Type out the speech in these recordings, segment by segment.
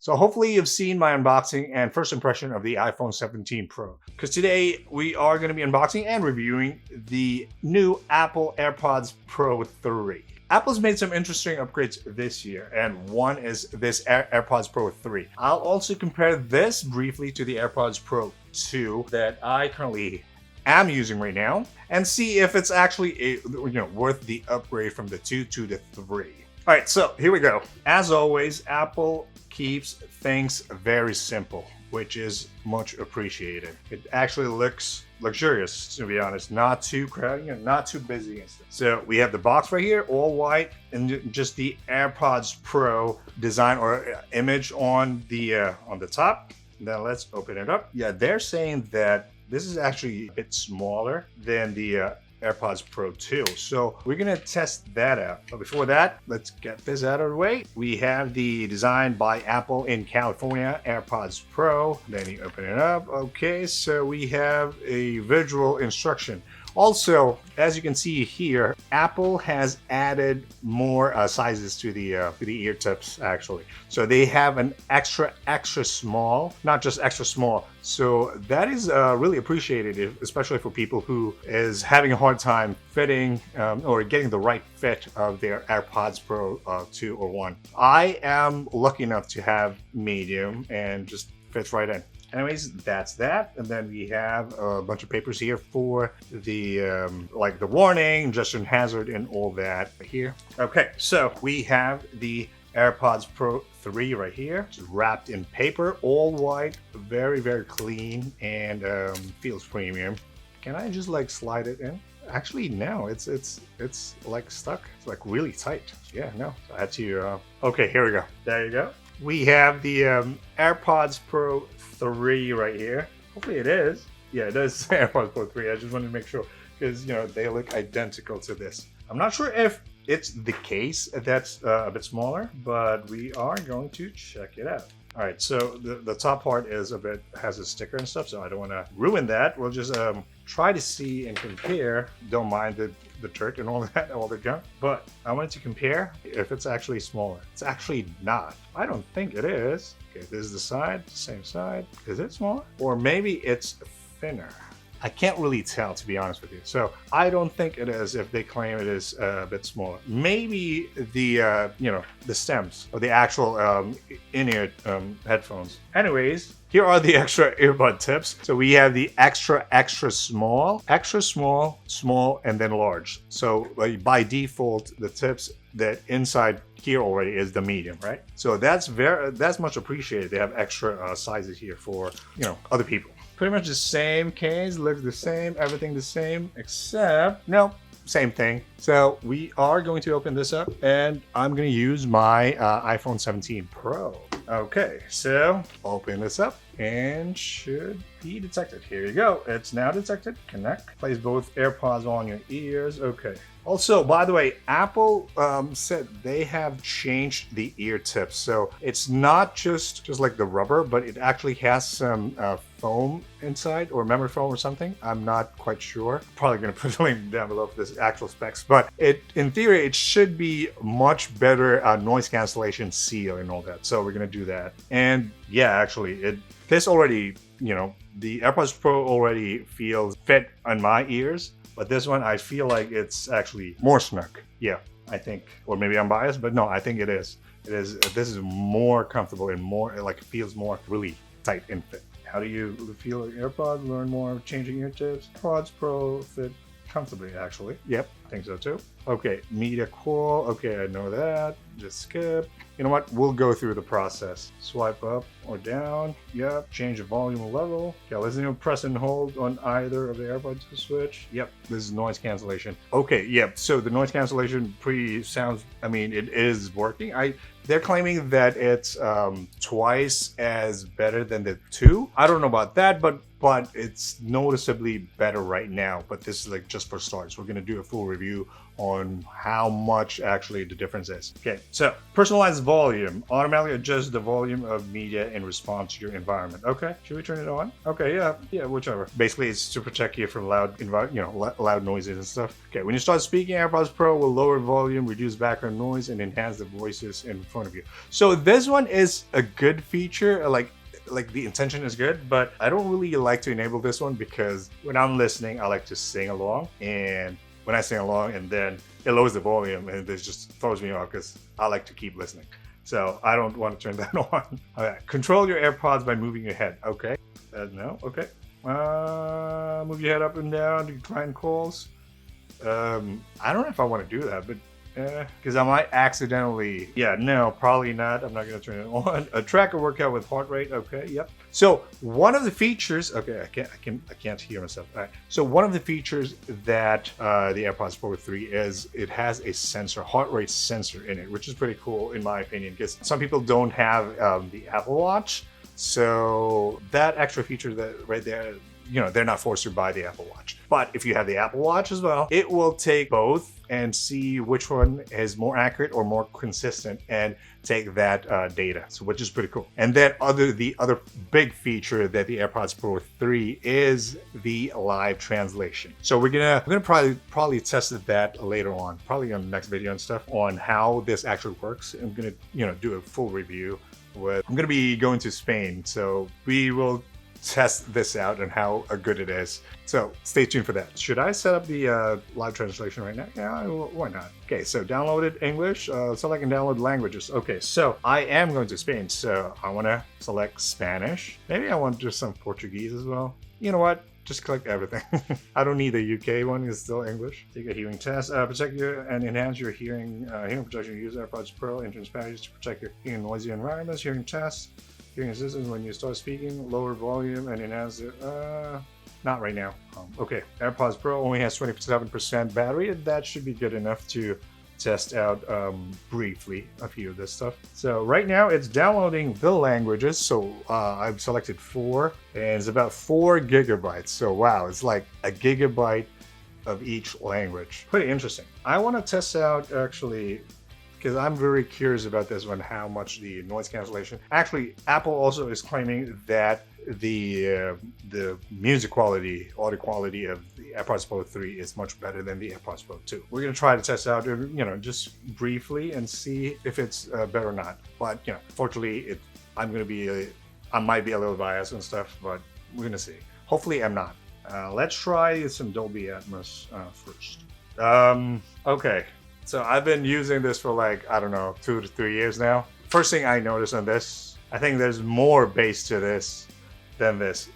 So hopefully you've seen my unboxing and first impression of the iPhone 17 Pro. Because today we are going to be unboxing and reviewing the new Apple AirPods Pro 3. Apple's made some interesting upgrades this year, and one is this AirPods Pro 3. I'll also compare this briefly to the AirPods Pro 2 that I currently am using right now, and see if it's actually worth the upgrade from the 2 to the 3. All right, so here we go. As always, Apple keeps things very simple, which is much appreciated. It actually looks luxurious, to be honest, not too crowded, not too busy and stuff. So we have the box right here, all white, and just the AirPods Pro design or image on the top. Now let's open it up. Yeah, they're saying that this is actually a bit smaller than the AirPods Pro 2. So we're gonna test that out. But before that, let's get this out of the way. We have the design by Apple in California AirPods Pro. Then you open it up. Okay, so we have a visual instruction. Also, as you can see here, Apple has added more sizes to the ear tips actually. So they have an extra small, not just extra small. So that is really appreciated, especially for people who is having a hard time fitting or getting the right fit of their AirPods Pro 2 or 1. I am lucky enough to have medium and just fits right in. Anyways, that's that. And then we have a bunch of papers here for the like the warning, gesture and hazard, and all that here. Okay, so we have the AirPods Pro 3 right here. It's wrapped in paper, all white, very, very clean, and feels premium. Can I just like slide it in? Actually, no, it's like stuck. It's like really tight. Yeah, no, so I had to, okay, here we go. There you go. We have the AirPods Pro 3 right here. Hopefully it is. Yeah, it is AirPods Pro 3. I just wanted to make sure because, they look identical to this. I'm not sure if it's the case that's a bit smaller, but we are going to check it out. All right, so the top part is has a sticker and stuff, so I don't want to ruin that. We'll just try to see and compare. Don't mind the dirt and all that, all the junk. But I wanted to compare if it's actually smaller. It's actually not. I don't think it is. Okay, this is the side, same side. Is it smaller? Or maybe it's thinner. I can't really tell, to be honest with you. So I don't think it is if they claim it is a bit smaller. Maybe the stems or the actual in-ear headphones. Anyways, here are the extra earbud tips. So we have the extra small, small, and then large. So by default, the tips that inside here already is the medium, right? So that's much appreciated. They have extra sizes here for other people. Pretty much the same case, looks the same, everything the same, except, no, same thing. So we are going to open this up and I'm going to use my iPhone 17 Pro. Okay, so open this up and should be detected. Here you go. It's now detected. Connect. Place both AirPods on your ears. Okay. Also, by the way, Apple said they have changed the ear tips. So it's not just like the rubber, but it actually has some foam inside or memory foam or something. I'm not quite sure. Probably going to put a link down below for this actual specs. But in theory, it should be much better noise cancellation seal and all that. So we're going to do that. And yeah, actually, this already, the AirPods Pro already feels fit on my ears. But this one, I feel like it's actually more snug. Yeah, I think, or maybe I'm biased, but no, I think it is. It is. This is more comfortable and more it feels more really tight and fit. How do you feel AirPods? Learn more changing ear tips. AirPods Pro fit comfortably, actually. Yep, I think so too. Okay, media call. Okay, I know that. Just skip. You know what? We'll go through the process. Swipe up or down. Yep. Change the volume level. Okay, let's press and hold on either of the AirPods to switch. Yep. This is noise cancellation. Okay, yep. So the noise cancellation sounds. I mean, it is working. They're claiming that it's twice as better than the 2. I don't know about that, but it's noticeably better right now. But this is just for starters. We're gonna do a full review on how much actually the difference is. Okay, So, personalized volume. Automatically adjust the volume of media in response to your environment. Okay, should we turn it on? Okay, yeah, whichever. Basically, it's to protect you from loud, loud noises and stuff. Okay, when you start speaking, AirPods Pro will lower volume, reduce background noise, and enhance the voices in front of you. So this one is a good feature, like the intention is good, but I don't really like to enable this one because when I'm listening, I like to sing along, and when I sing along and then it lowers the volume and it just throws me off because I like to keep listening. So I don't want to turn that on. Okay. Control your AirPods by moving your head. Okay. No. Okay. Move your head up and down to decline calls. I don't know if I want to do that, but because I might accidentally. Yeah, no, probably not. I'm not going to turn it on. Track a workout with heart rate. Okay, yep. So one of the features. Okay, I can't hear myself. All right. So one of the features that the AirPods Pro 3 is it has a sensor, heart rate sensor in it, which is pretty cool in my opinion. Because some people don't have the Apple Watch, so that extra feature that right there. They're not forced to buy the Apple Watch. But if you have the Apple Watch as well, it will take both and see which one is more accurate or more consistent and take that data, so which is pretty cool. And then the other big feature that the AirPods Pro 3 is the live translation. So we're gonna probably test that later on, probably on the next video and stuff on how this actually works. I'm gonna do a full review. I'm gonna be going to Spain, so we will test this out and how good it is. So stay tuned for that. Should I set up the live translation right now? Yeah, why not? Okay, so downloaded English. So I can download languages. Okay, so I am going to Spain, so I want to select Spanish. Maybe I want just some Portuguese as well. You know what? Just click everything. I don't need the UK one, it's still English. Take a hearing test. Protect you and enhance your hearing protection. Use AirPods Pro in Spanish to protect your hearing noisy environments. Hearing test. Hearing assistance when you start speaking, lower volume and enhance it. Not right now. Okay, AirPods Pro only has 27% battery. That should be good enough to test out briefly a few of this stuff. So right now it's downloading the languages. So I've selected 4 and it's about 4 gigabytes. So wow, it's like a gigabyte of each language. Pretty interesting. I want to test out actually, because I'm very curious about this one, how much the noise cancellation. Actually, Apple also is claiming that the music quality, audio quality of the AirPods Pro 3 is much better than the AirPods Pro 2. We're gonna try to test out, just briefly and see if it's better or not. But fortunately, I might be a little biased and stuff, but we're gonna see. Hopefully, I'm not. Let's try some Dolby Atmos first. Okay. So I've been using this for like, I don't know, 2 to 3 years now. First thing I noticed on this, I think there's more bass to this than this.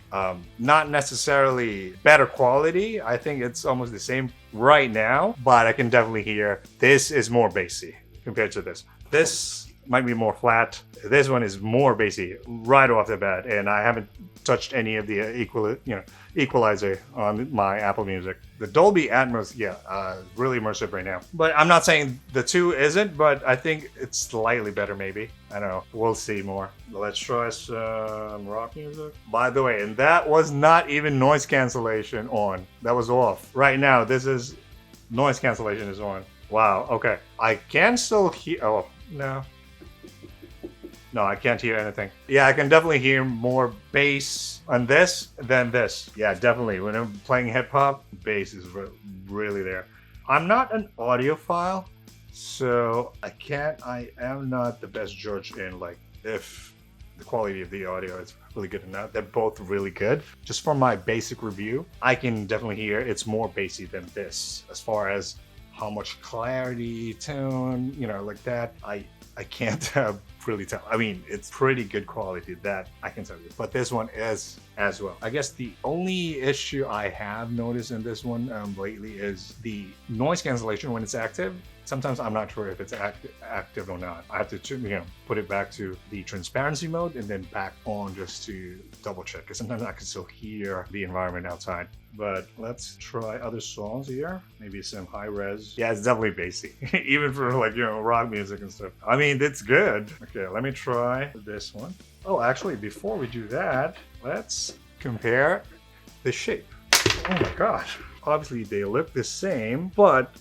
Not necessarily better quality. I think it's almost the same right now, but I can definitely hear this is more bassy compared to this. This might be more flat. This one is more bassy right off the bat, and I haven't touched any of the equalizer on my Apple Music. The Dolby Atmos, really immersive right now. But I'm not saying the 2 isn't, but I think it's slightly better maybe. I don't know. We'll see more. Let's try some rock music. By the way, and that was not even noise cancellation on. That was off. Right now, this is noise cancellation is on. Wow, okay. I can still hear, oh, no. No, I can't hear anything. Yeah, I can definitely hear more bass on this than this. Yeah, definitely. When I'm playing hip hop, bass is really there. I'm not an audiophile, so I am not the best judge in like if the quality of the audio is really good or not. They're both really good. Just from my basic review, I can definitely hear it's more bassy than this. As far as how much clarity, tone, like that, I can't really tell. I mean, it's pretty good quality, that I can tell you. But this one is as well. I guess the only issue I have noticed in this one lately is the noise cancellation when it's active. Sometimes I'm not sure if it's active or not. I have to put it back to the transparency mode and then back on just to double check. Because sometimes I can still hear the environment outside. But let's try other songs here. Maybe some high res. Yeah, it's definitely bassy. Even for like, rock music and stuff. I mean, it's good. Okay, let me try this one. Oh, actually, before we do that, let's compare the shape. Oh my gosh. obviously they look the same, but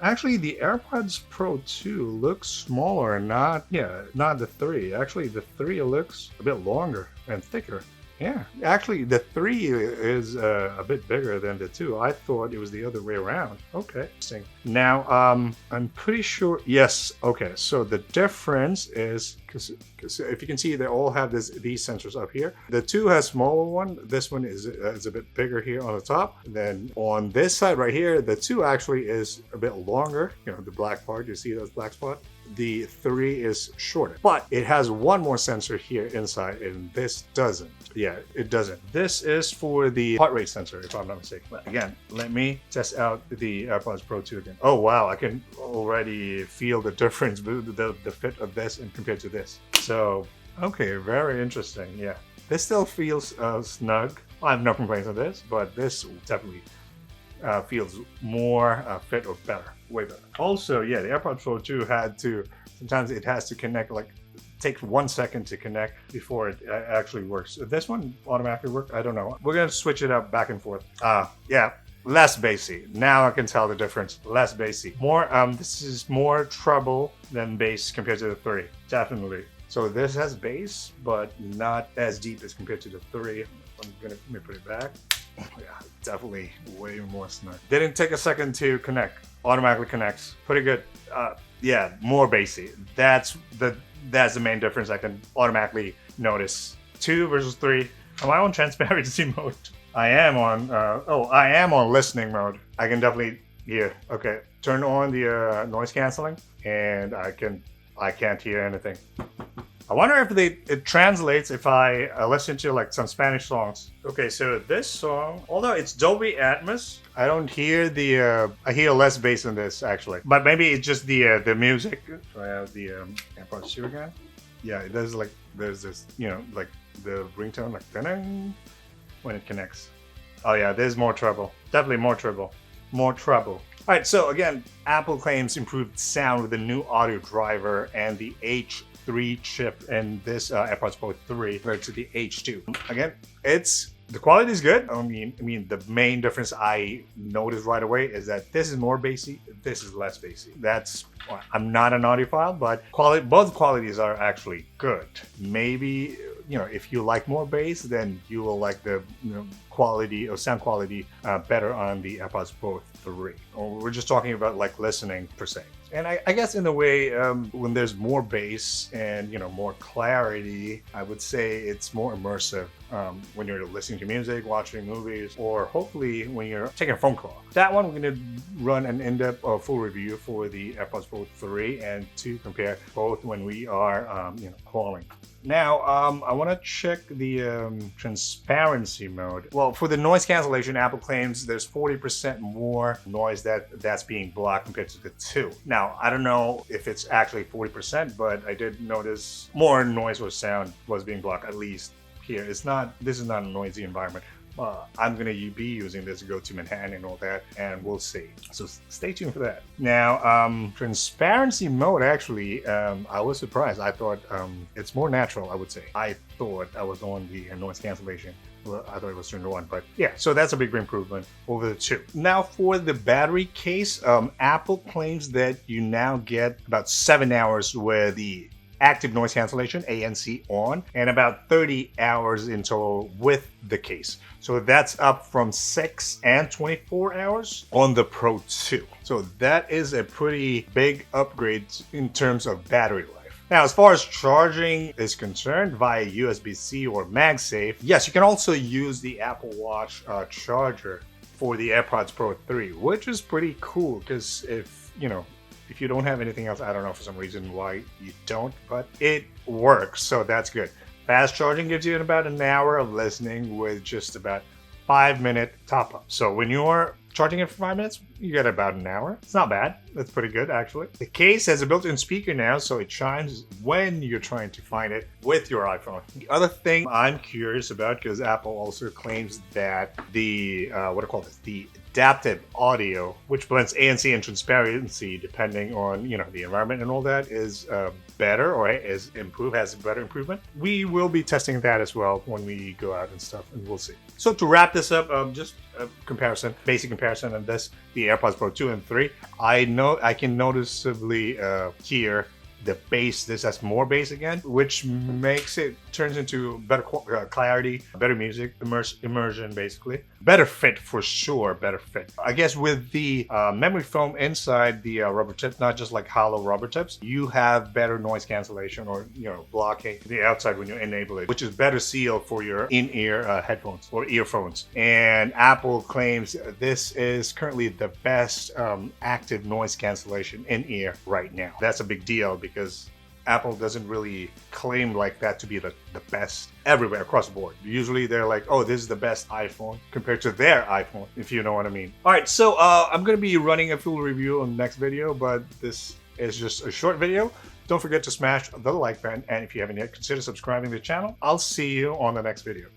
actually the AirPods Pro 2 looks smaller, not the 3. Actually, the 3 looks a bit longer and thicker. Yeah, actually the 3 is a bit bigger than the 2. I thought it was the other way around. Okay, interesting. Now, I'm pretty sure, yes, okay, so the difference is, because if you can see, they all have these sensors up here. The 2 has smaller one. This one is a bit bigger here on the top. Then on this side right here, the 2 actually is a bit longer. You know, the black part, you see those black spots? The 3 is shorter, but it has one more sensor here inside, and this doesn't. Yeah, it doesn't. This is for the heart rate sensor, if I'm not mistaken. But again, let me test out the AirPods Pro 2 again. Oh wow, I can already feel the difference, the fit of this and compared to this. So, okay, very interesting. Yeah, this still feels snug. I have no complaints on this, but this definitely feels more fit or better, way better. Also, yeah, the AirPods Pro 2 sometimes it has to connect, like, takes 1 second to connect before it actually works. This one automatically worked, I don't know. We're gonna switch it up back and forth. Yeah, less bassy. Now I can tell the difference. Less bassy. More, this is more treble than bass compared to the 3, definitely. So this has bass, but not as deep as compared to the 3. Let me put it back. Yeah, definitely way more snug. Didn't take a second to connect. Automatically connects. Pretty good. Yeah, more bassy. That's the main difference I can automatically notice. 2 versus 3. Am I on transparency mode? I am on listening mode. I can definitely hear. Okay, turn on the noise canceling, and I can't hear anything. I wonder if it translates if I listen to like some Spanish songs. Okay, so this song, although it's Dolby Atmos, I don't hear I hear less bass in this actually. But maybe it's just the music. Try out the AirPods 2 again. Yeah, it does, like, there's this, you know, like the ringtone, like ding when it connects. Oh yeah, there's more treble. Definitely more treble. More treble. All right, so again, Apple claims improved sound with the new audio driver and the H3 chip in this AirPods Pro 3 compared to the H2. Again, the quality is good. I mean, the main difference I noticed right away is that this is more bassy, this is less bassy. I'm not an audiophile, but both qualities are actually good. Maybe, you know, if you like more bass, then you will like the quality or sound quality better on the AirPods Pro 3. Or we're just talking about like listening per se. And I guess in a way, when there's more bass and more clarity, I would say it's more immersive when you're listening to music, watching movies, or hopefully when you're taking a phone call. That one, we're going to run an in-depth full review for the AirPods Pro 3 and to compare both when we are calling. Now, I want to check the transparency mode. Well, for the noise cancellation, Apple claims there's 40% more noise that's being blocked compared to the 2. Now, I don't know if it's actually 40%, but I did notice more noise or sound was being blocked, at least here. This is not a noisy environment. I'm going to be using this to go to Manhattan and all that, and we'll see. So stay tuned for that. Now, transparency mode, actually, I was surprised. I thought it's more natural, I would say. I thought I was on the noise cancellation. Well, I thought it was turned on, but yeah, so that's a big improvement over the 2. Now, for the battery case, Apple claims that you now get about 7 hours with the active noise cancellation, ANC, on, and about 30 hours in total with the case. So that's up from 6 and 24 hours on the Pro 2. So that is a pretty big upgrade in terms of battery life. Now, as far as charging is concerned via USB-C or MagSafe, yes, you can also use the Apple Watch charger for the AirPods Pro 3, which is pretty cool because if you don't have anything else, I don't know for some reason why you don't, but it works, so that's good. Fast charging gives you about an hour of listening with just about 5-minute top up. So when you're charging it for 5 minutes, You get about an hour. It's not bad. That's pretty good, actually. The case has a built-in speaker now, so it chimes when you're trying to find it with your iPhone. The other thing I'm curious about, because Apple also claims that the the adaptive audio, which blends ANC and transparency depending on the environment and all that, is better or is improved, has a better improvement. We will be testing that as well when we go out and stuff, and we'll see. So to wrap this up, just a comparison, basic comparison on this, the AirPods Pro 2 and 3. I can noticeably hear the bass. This has more bass again, which makes it turns into better clarity, better music, immersion basically. Better fit for sure, better fit. I guess with the memory foam inside the rubber tips, not just like hollow rubber tips, you have better noise cancellation or blocking the outside when you enable it, which is better seal for your in-ear headphones or earphones. And Apple claims this is currently the best active noise cancellation in ear right now. That's a big deal because Apple doesn't really claim like that to be the best everywhere across the board. Usually they're like, oh, this is the best iPhone compared to their iPhone, if you know what I mean. All right, so I'm going to be running a full review on the next video, but this is just a short video. Don't forget to smash the like button, and if you haven't yet, consider subscribing to the channel. I'll see you on the next video.